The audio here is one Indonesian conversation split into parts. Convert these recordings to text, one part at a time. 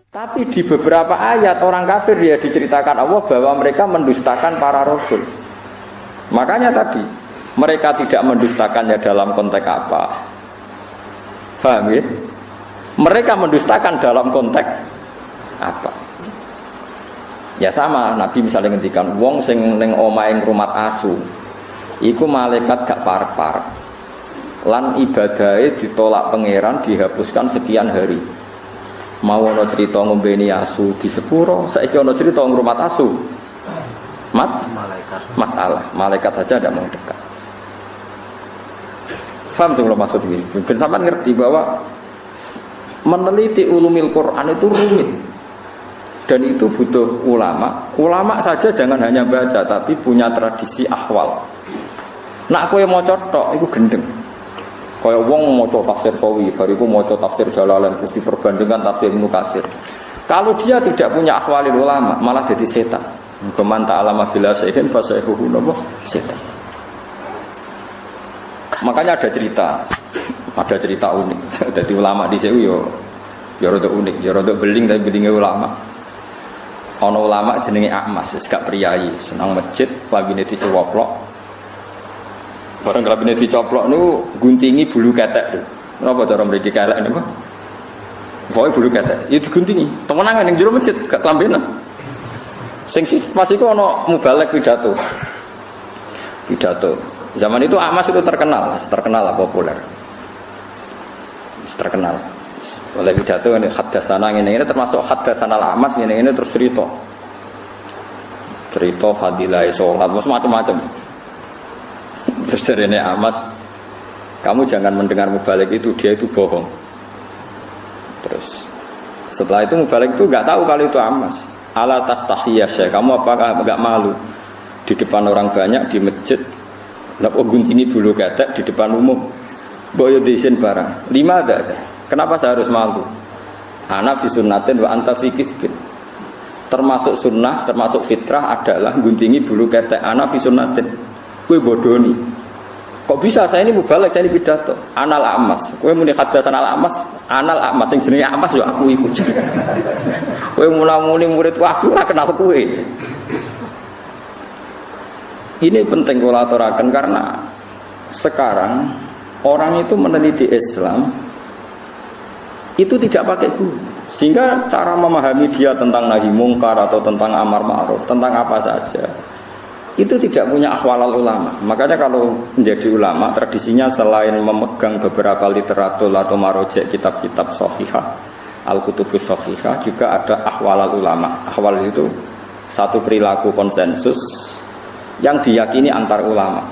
Tapi di beberapa ayat orang kafir dia diceritakan Allah bahwa mereka mendustakan para rasul. Makanya tadi mereka tidak mendustakannya dalam konteks apa? Paham ya? Mereka mendustakan dalam konteks apa? Ya sama, Nabi misalnya ngendikan wong sing ning omahe ngrumat asu. Iku malaikat gak parek-parek. Lan ibadahe ditolak pangeran dihapuskan sekian hari. Mau ana cerita ngombeni asu di sepuro, saiki ana cerita ngrumat asu. Masalah, malaikat saja tidak mau dekat. Faham sih kalau maksud ini? Ben sampean ngerti bahwa meneliti ulumil Quran itu rumit. Dan itu butuh ulama. Ulama saja jangan hanya baca, tapi punya tradisi ahwal. Nak kowe maca tok iku gendeng. Kaya wong maca tafsir Qawi, bariku maca tafsir Jalalain terus diperbandingkan tafsir Ibnu Katsir. Kalau dia tidak punya ahwalil ulama, malah jadi setan. Keman ta'alama bila syai'in fa sayhuhu setan. Makanya ada cerita unik. Jadi ulama di situ ya rada unik, ya rada beling tapi belingnya ulama. Ana ulama jenenge Ahmas, wis gak priyayi, senang masjid, klambine dicoplok. Bareng klambine dicoplok niku guntingi bulu ketek. Napa cara mriki kelek niku? Pokoke bulu ketek, ya diguntingi. Temenan ning jero masjid gak klambine. Sing pas iku ana mubalek pidato. Zaman itu Ahmas itu terkenal lah populer. Terkenal. Oleh pidato ini haddatsana ngene termasuk haddatsana Ahmas ngene terus cerita fadilah salat macam-macam. Terus dari Ahmas, kamu jangan mendengar mubalek itu, dia itu bohong. Terus setelah itu mubalek itu enggak tahu kalau itu Ahmas. Ala tastahiyya syekh, kamu apakah enggak malu di depan orang banyak di masjid nak guntingi bulu ketek di depan umum? Boyo disin barang. 5 ada. Kenapa saya harus malu? Anak disunnatin wa anta fi kisbin. Termasuk sunnah, termasuk fitrah adalah guntingi bulu ketek. Anak fi sunnatin. Kowe bodoni. Kok bisa saya ini mubalek, saya ini pidato. Anal Amas. Kowe muni haddatsan al Amas, anal Amas sing jenenge Amas yo aku iku. Kowe mula-muli muridku aku ora kenal kowe. Ini penting kula aturaken karena sekarang orang itu meneliti Islam itu tidak pakai guru, sehingga cara memahami dia tentang nahi mungkar atau tentang amar ma'ruf, tentang apa saja itu tidak punya ahwalal ulama. Makanya kalau menjadi ulama tradisinya selain memegang beberapa literatur atau marojek kitab-kitab sahihah, al-kutubus sahihah, juga ada ahwalal ulama. Ahwal itu satu perilaku konsensus yang diyakini antar ulama.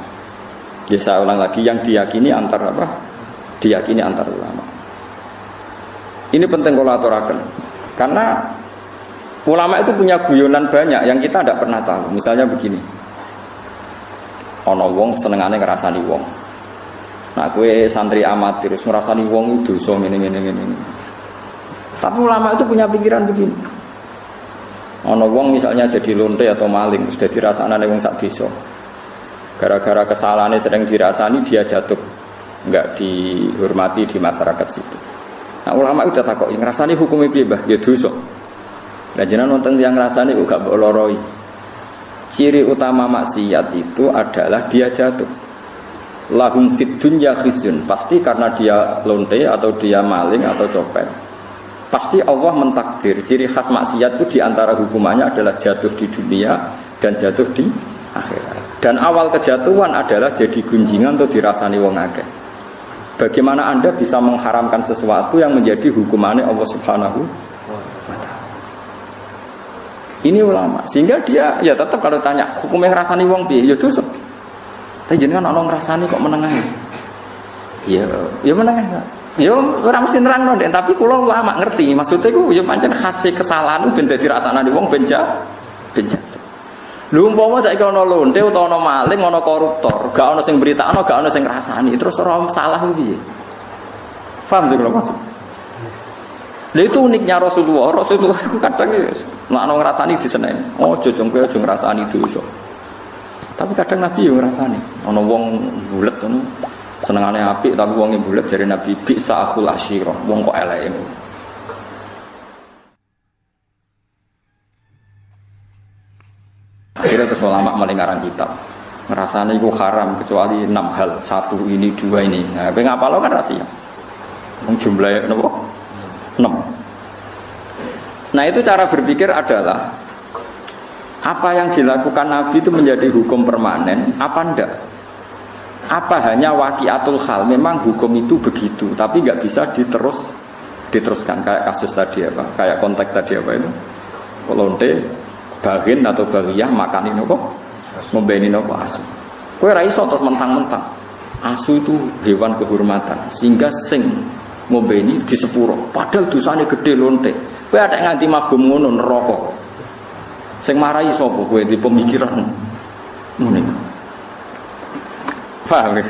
Ya saya ulang lagi, yang diyakini antar apa? Diyakini antar ulama. Ini penting kalau aturaken. Karena ulama itu punya guyonan banyak yang kita tidak pernah tahu. Misalnya begini. Ana wong senengane ngrasani wong. Nah, kowe santri amatir terus ngrasani wong itu dosa ngene. Tapi ulama itu punya pikiran begini. Ana wong misalnya jadi lonte atau maling, terus dadi rasanane wong sak desa. Gara-gara kesalahannya sering dirasani dia jatuh, enggak dihormati di masyarakat situ. Nah, ulama itu udah takok, ngrasani hukumnya piye, Mbah? Ya dosa. Lah jenengan wonten tiyang ngrasani kok gak mbok loroi. Ciri utama maksiat itu adalah dia jatuh. Lahum fid dunya khizyun. Pasti karena dia lonte atau dia maling atau copet. Pasti Allah mentakdir ciri khas maksiat itu diantara hukumannya adalah jatuh di dunia dan jatuh di akhirat. Dan awal kejatuhan adalah jadi gunjingan atau dirasani wong akeh. Bagaimana Anda bisa mengharamkan sesuatu yang menjadi hukumannya Allah Subhanahu wa ta'ala? Ini ulama. Sehingga dia ya tetap kalau tanya hukumnya ngrasani wong piye? Ya dosa. Tapi jenengan ana ngrasani kok menengahi? Ya menengahi. Ya ora mesti nerangno ndek, tapi kula ulama ngerti. Maksudnya iku ya pancen khase kesalahan ben dadi rasane wong ben jatuh. Lho umpama saiki ana lonte utawa ana maling, ana koruptor, gak ana sing beritakno, gak ana sing ngrasani, terus ora salah piye? Paham sih kalau maksud? Lha itu uniknya Rasulullah itu kadang ya nek ana ngrasani diseneni. Oh, aja jong kowe aja ngrasani dosa. Tapi kadang Nabi yo ngrasani. Ana wong bulet ngono, senengane apik tapi wonge bulet jare Nabi bisa akhul asyirah, wong kok eleke. ulama maling ngarang kitab. Ngerasane iku haram kecuali 6 hal. 1 ini, 2 ini. Nah, kowe ngapalo kan rahasia. Wong jumlahe napa? 6. Nah, itu cara berpikir adalah apa yang dilakukan Nabi itu menjadi hukum permanen apa enggak? Apa hanya waqiatul hal? Memang hukum itu begitu, tapi nggak bisa diteruskan kayak kasus tadi apa? Kayak konteks tadi apa itu? Lonte, bagin atau bagiyah makan ini kok ngombenin apa asu? Kowe ra iso terus mentang-mentang. Asu itu hewan kehormatan, sehingga sing ngombeni di sepuro. Padahal dosane gede lonte. Kowe ada nganti mafhum ngono neraka. Sing marahi sapa kowe di pemikiran ngene. Paham ya?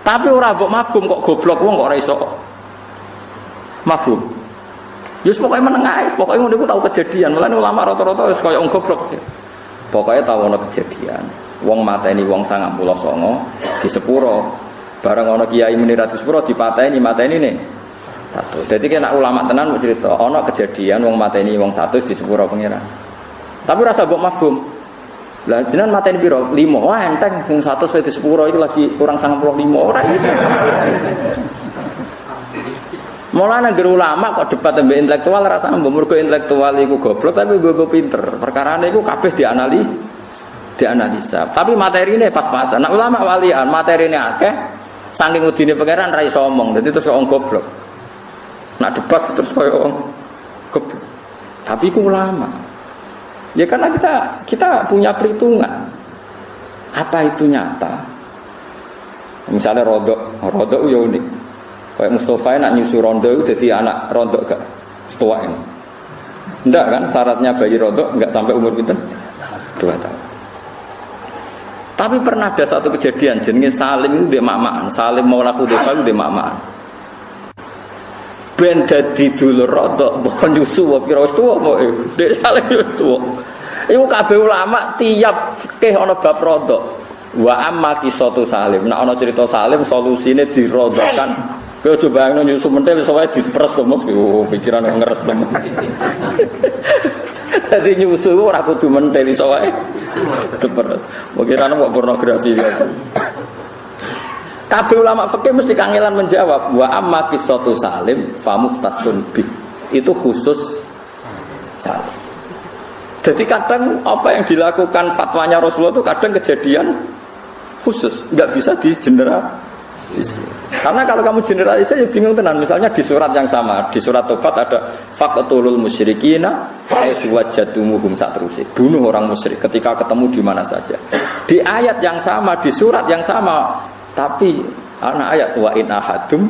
Tapi ora mbok mafhum kok goblok wong kok ora iso mafhum. Yus pokoknya menengah, pokoknya ngono iku tau kejadian. Mulane ulama rata-rata wis kaya wong goblok. Pokoknya tau ono kejadian. Wong mateni wong 99 di sepuro. Bareng ono kiai muni ra di sepuro dipateni ne. Satu. Jadi kena ulama tenan mau cerita, ono kejadian wong mateni wong 100 di sepuro pengiran. Tapi rasa mbok mafhum. Lah jenengan mateni piro? 5. Wah enteng sing 100 di sepuro iki lagi kurang 95 ora iki. Mulane ngger ulama kok debat mbek intelektual rasa mbok mergo intelektual iku goblok tapi gue pinter. Perkarane iku kabeh dianalisa. Tapi materine pas-pasan. Nah ulama walian materine akeh saking udine pangeran ra iso omong. Dadi terus wong goblok. Nak debat terus koyo wong goblok. Tapi iku ulama. Ya karena kita punya perhitungan. Apa itu nyata? Misalnya rodok ya unik. Kayak Mustafa nak nyusu rondo itu jadi anak rondo gak setua ini. Enggak kan syaratnya bayi rondo enggak sampai umur pinten 2 tahun. Tapi pernah ada satu kejadian jenenge Salim itu dia mamaan. Salim Maula Hudzaifah itu dia mamaan. Ben dadi dulur rondo mbok nyusu wae pira wis tuwa kok. Dek Salim wis tuwa. Iku kabeh ulama tiap fikih ana bab rondo. Wa amma qissatu Salim. Nek ana cerita Salim solusine dirondokan. Kowe coba nyusu mentel iso wae diperes to Mas. Yo pikiran ngeres to. Dadi nyusu ora kudu mentel iso wae diperes. Pikiran kok pornografi. Kabeh ulama fikih mesti kangelan menjawab wa amma qissatu Salim fa muhtasun bi. Itu khusus Salim. Jadi kadang apa yang dilakukan fatwanya Rasulullah itu kadang kejadian khusus, enggak bisa digeneralisir. Karena kalau kamu generalisir ya bingung tenan. Misalnya di surat yang sama, di surat Tobat ada faqtulul musyrikina haitsu wajadtumuhum satrusih. Bunuh orang musyrik ketika ketemu di mana saja. Di ayat yang sama, di surat yang sama, tapi ana ayat wa in ahadum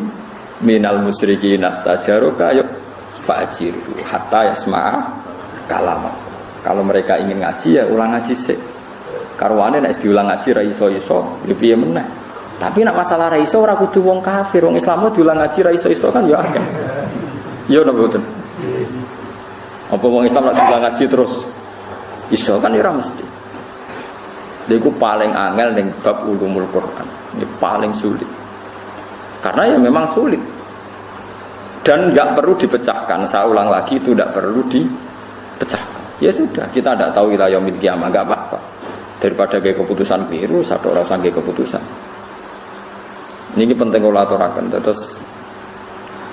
minal musyrikina stajaruka yuk fajiru hatta yasma'a kalama. Kalau mereka ingin ngaji ya ulang ngaji sih. Karwane nek diulang ngaji ra iso-iso, ya piye meneh. Tapi nak masalah ra iso ora kudu wong kafir, wong Islam diulang ngaji ra iso-iso kan ya akeh. Ya napa mboten? Apa wong Islam nak diulang ngaji terus iso kan ya ora mesti. Iku paling angel ning bab ulumul Quran. Ini paling sulit. Karena ya memang sulit. Dan enggak perlu dipecahkan. Saya ulang lagi itu enggak perlu dipecahkan. Ya sudah, kita tidak tahu kita yaumil kiamah, enggak apa-apa. Daripada kayak keputusan biru, satu orang sang keputusan. Ini penting kalau aturakan. Terus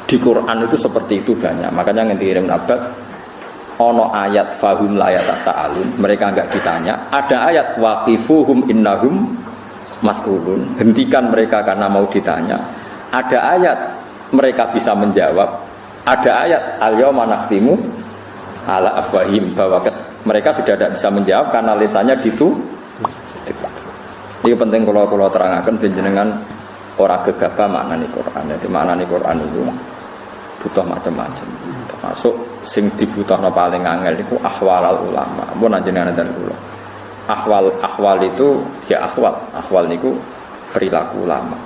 di Quran itu seperti itu banyak. Makanya yang dikirim Abbas, ono ayat fahum la yatasaalun, mereka enggak ditanya. Ada ayat waqifuhum innahum mas'ulun, hentikan mereka karena mau ditanya. Ada ayat mereka bisa menjawab. Ada ayat al-yauma nakhtimu ala afwahim, bahwa mereka sudah tidak bisa menjawab karena lisannya ditutup. Ini penting kalau terangkan jenengan orang gegabah maknani Quran. Jadi maknani Quran itu butuh macam-macam. Termasuk sing dibutuhno paling angel itu ahwal ulama. Mun jenengan dan kula. Ahwal itu ya ahwal niku perilaku ulama.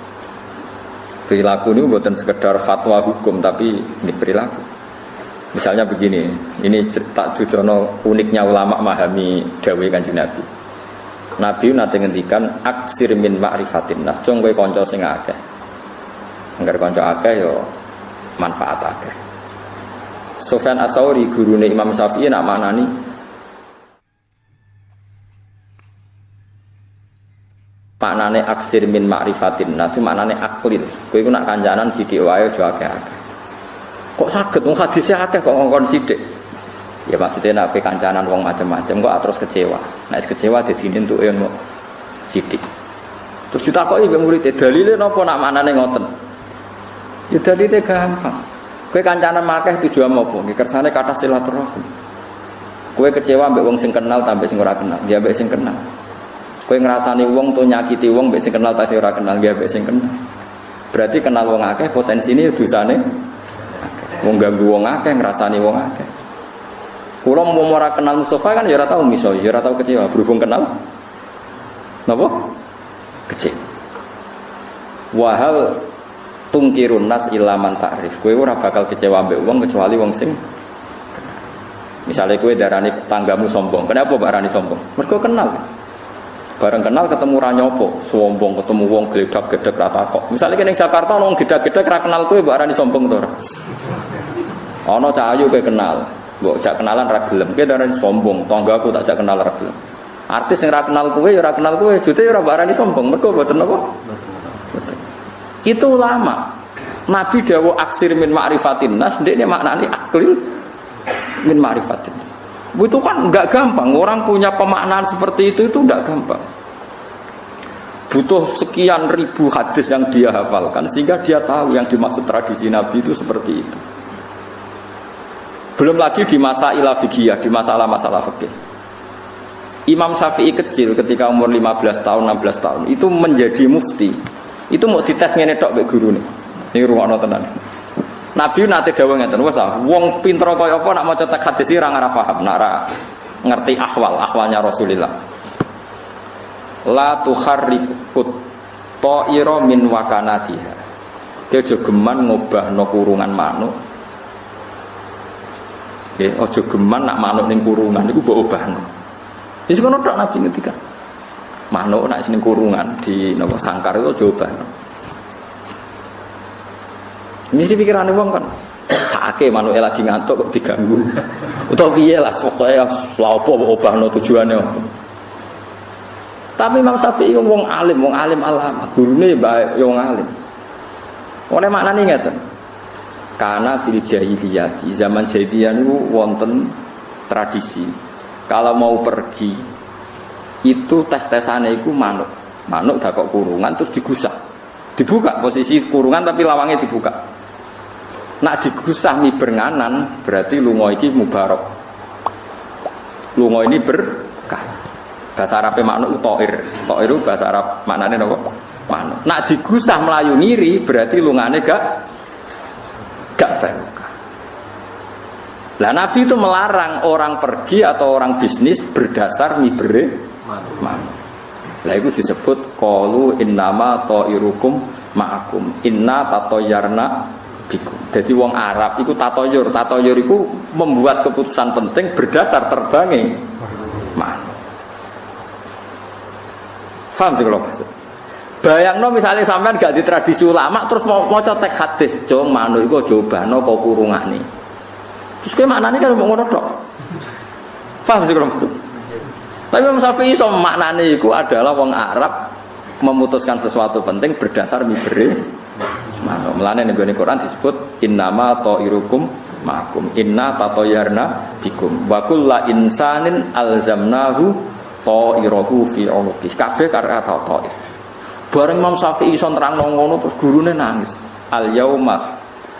Perilaku ini bukan sekedar fatwa hukum tapi ini perilaku. Misalnya begini, ini tak dudono uniknya ulama memahami dawuh Kanjeng Nabi. Nabi nate ngendikan aksir min ma'rifatin nas, cung kowe kanca sing akeh. Angger kanca akeh yo manfaat akeh. Sufyan Ats-Tsauri gurune Imam Syafi'i nak manani maknane aksir min ma'rifatin nas maknane aklil. Kowe iku nak kancanan sithik wae aja akeh-akeh. Kok saged wong hadise akeh kok ngongkon sithik. Ya maksudnya nek kancanan wong macam-macam kok terus kecewa. Nek kecewa dadi entuke kok sithik. Terus ditakoki mbek murid, dalile napa nak maknane ngoten? Ya dalile gampang. Kowe kancanan akeh tujuan apa? Nggih kersane kathah silaturahim. Kowe kecewa mbek wong sing kenal tambah sing ora kenal, ya mbek sing kenal. Kowe ngrasani wong to nyakiti wong mbek sing kenal ta sing ora kenal, ya mbek sing kenal. Berarti kenal wong akeh potensine dosane akeh. Wong ganggu wong akeh ngrasani wong akeh. Kula mau ora kenal Mustafa kan ya ora tau miso, ya ora tau kecewa berhubung kenal. Napa? Kecewa. Wahal tungkirun nas ilaman ta'rif. Kowe ora bakal kecewa mbek wong kecuali wong sing misalnya kowe darani tanggamu sombong. Kenapa mbak Rani sombong? Mergo kenal. Bareng kenal ketemu ra nyopo, sombong ketemu wong gledak-gedek ra takok. Misale kene ning Jakarta wong gledak-gedek ra kenal kowe mbak Rani sombong to ora? Ana cah ayu kowe kenal, mbok jak kenalan ra gelem, kowe darani sombong, tanggaku tak jak kenal ra gelem. Artis sing ra kenal kowe ya ra kenal kowe, jute ya ora mbak Rani sombong, mergo mboten napa? Itu ulama. Nabi dawuh aksir min ma'rifatin nas, ndekne maknane aklil min ma'rifatin. Itu kan enggak gampang. Orang punya pemaknaan seperti itu enggak gampang. Butuh sekian ribu hadis yang dia hafalkan sehingga dia tahu yang dimaksud tradisi Nabi itu seperti itu. Belum lagi di masa ilafigiyah, di masalah-masalah fikih. Imam Syafi'i kecil ketika umur 15 tahun, 16 tahun itu menjadi mufti. Itu mau dites ngene tok mbek gurune. Ini rumakno tenan. Nabi nate dawuh ngeten, wes wong pinter kaya apa nak maca teks hadis ora ora paham, nak ora ngerti ahwalnya Rasulullah. La tukharrikut ta'ira min wakanatiha. Aja geman ngobahno kurungan manuk. Nggih, aja geman nak manuk ning kurungan niku mbok obahno. Wis ngono tok Nabi ngendikan. Manuk nak ning kurungan di napa sangkar itu aja obahno. Ini sih pikirannya wong kan, sakake manuke lagi ngantuk kok diganggu. Utawa piye lah pokoknya lha opo obahno tujuane. Tapi Imam Syafi'i wong alim alama, gurune mbak wong alim. Oleh maknane ngeten. Karena fil jahiliyah, zaman jahiliyah niku wonten tradisi. Kalau mau pergi itu tes-tesane iku manuk. Manuk dak kok kurungan terus digusah. Dibuka posisi kurungan tapi lawangnya dibuka. Nak digusah mi bernganan berarti lunga iki mubarok. Lunga ini berkah. Bahasa Arabe manuk ta'ir. Ta'ir itu bahasa Arab maknane napa? Manuk. Nak digusah melayu ngiri berarti lungane gak barokah. Lah Nabi itu melarang orang pergi atau orang bisnis berdasar mibere manuk. Lah itu disebut qalu innama ta'irukum ma'akum inna tatoyarna bikum. Jadi wong Arab itu tatoyur itu membuat keputusan penting berdasar terbangnya manuk. Paham sih kalau maksud? Bayangno misalnya sampean gak di tradisi ulama terus mau teks hadis, jong manuk iku jobano apa kurungane. Terus kowe maknane kan mau ngono tok. Paham sih kalau maksud? Tapi Imam Syafi'i iso maknane iku adalah wong Arab memutuskan sesuatu penting berdasar mibere manuk. Mulane ning Quran disebut innama ta'irukum ma'akum inna tatoyarna bikum wa kullu insanin alzamnahu ta'irahu fi 'unuqi. Kabeh karo ta'ir. Bareng Imam Syafi'i iso nerangno ngono terus gurune nangis. Al yauma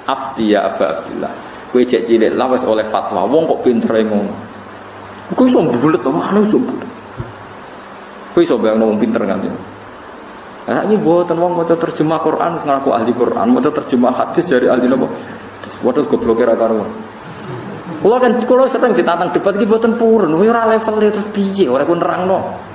aftiya Aba Abdullah. Kowe cek cilik lah wis oleh fatwa. Wong kok pintere ngono. Kowe iso bulet to manuk iso. Kowe iso bayangno wong pinter kan. Nah, ini buatan wong maca terjemah Quran wis ngaku ahli Quran, maca terjemah hadis dari ahli napa? Waduh goblok ora karo. Kula sering ditantang debat iki mboten purun, ora level terus piye, ora ku nerangno.